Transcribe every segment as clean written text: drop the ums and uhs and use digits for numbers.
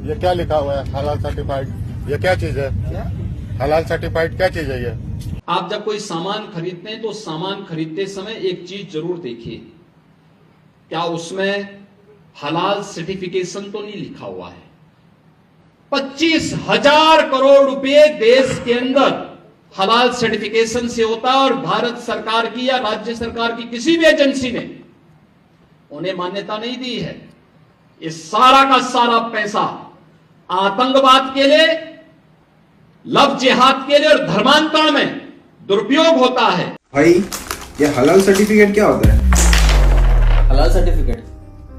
ये क्या लिखा हुआ है हलाल सर्टिफाइड? ये क्या चीज है? हलाल सर्टिफाइड क्या चीज है ये? आप जब कोई सामान खरीदते हैं तो सामान खरीदते समय एक चीज जरूर देखिए, क्या उसमें हलाल सर्टिफिकेशन तो नहीं लिखा हुआ है। 25,000 करोड़ रुपए देश के अंदर हलाल सर्टिफिकेशन से होता है और भारत सरकार की या राज्य सरकार की किसी भी एजेंसी ने उन्हें मान्यता नहीं दी है। इस सारा का सारा पैसा आतंकवाद के लिए, लव जिहाद के लिए और धर्मांतरण में दुरुपयोग होता है। भाई ये हलाल सर्टिफिकेट क्या होता है? हलाल सर्टिफिकेट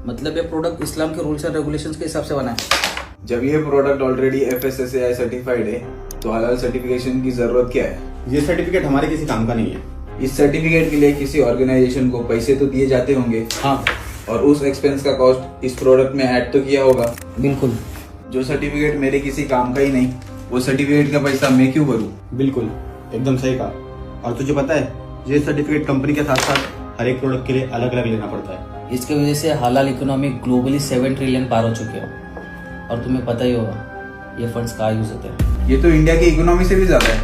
मतलब ये प्रोडक्ट इस्लाम के रूल्स एंड रेगुलेशंस के हिसाब से बना है। जब ये प्रोडक्ट ऑलरेडी FSSAI सर्टिफाइड है तो हलाल सर्टिफिकेशन की जरूरत क्या है? ये सर्टिफिकेट हमारे किसी काम का नहीं है। इस सर्टिफिकेट के लिए किसी ऑर्गेनाइजेशन को पैसे तो दिए जाते होंगे। हाँ और उस एक्सपेंस का कॉस्ट इस प्रोडक्ट में ऐड तो किया होगा। बिल्कुल। जो सर्टिफिकेट मेरे किसी काम का ही नहीं, वो सर्टिफिकेट का पैसा मैं क्यों भरूं? बिल्कुल एकदम सही कहा। और तुझे पता है ये सर्टिफिकेट कंपनी के साथ साथ हर एक प्रोडक्ट के लिए अलग अलग लेना पड़ता है। इसके वजह से हलाल इकोनॉमी ग्लोबली 7 ट्रिलियन पार हो चुके हो। और तुम्हें पता ही होगा ये फंड्स कहाँ यूज होते हैं। ये तो इंडिया की इकोनॉमी से भी ज्यादा है,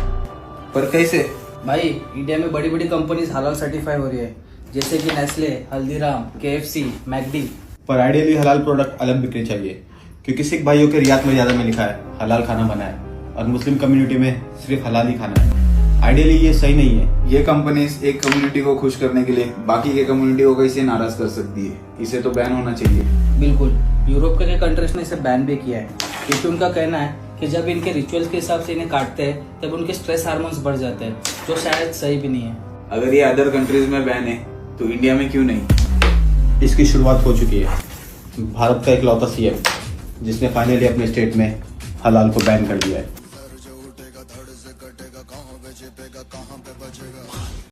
पर कैसे? भाई इंडिया में बड़ी बड़ी कंपनीज हलाल सर्टिफाई हो रही है, जैसे कि नेस्ले, हल्दीराम, KFC, मैकडी। पर आइडियली हलाल प्रोडक्ट अलग बिकने चाहिए, क्योंकि सिख भाइयों के रियात मर्यादा में लिखा है हलाल खाना बना है और मुस्लिम कम्युनिटी में सिर्फ हलाल ही खाना है। आइडियली ये सही नहीं है। ये कंपनीज एक कम्युनिटी को खुश करने के लिए बाकी के कम्युनिटी को कैसे नाराज कर सकती है? इसे तो बैन होना चाहिए। बिल्कुल। यूरोप के कंट्रीज ने इसे बैन भी किया है, क्योंकि उनका कहना है कि जब इनके रिचुअल्स के हिसाब से इन्हें काटते हैं तब उनके स्ट्रेस हार्मोन्स बढ़ जाते हैं, जो शायद सही भी नहीं है। अगर ये अदर कंट्रीज में बैन है तो इंडिया में क्यों नहीं? इसकी शुरुआत हो चुकी है। भारत का इकलौता CM जिसने फाइनली अपने स्टेट में हलाल को बैन कर दिया है।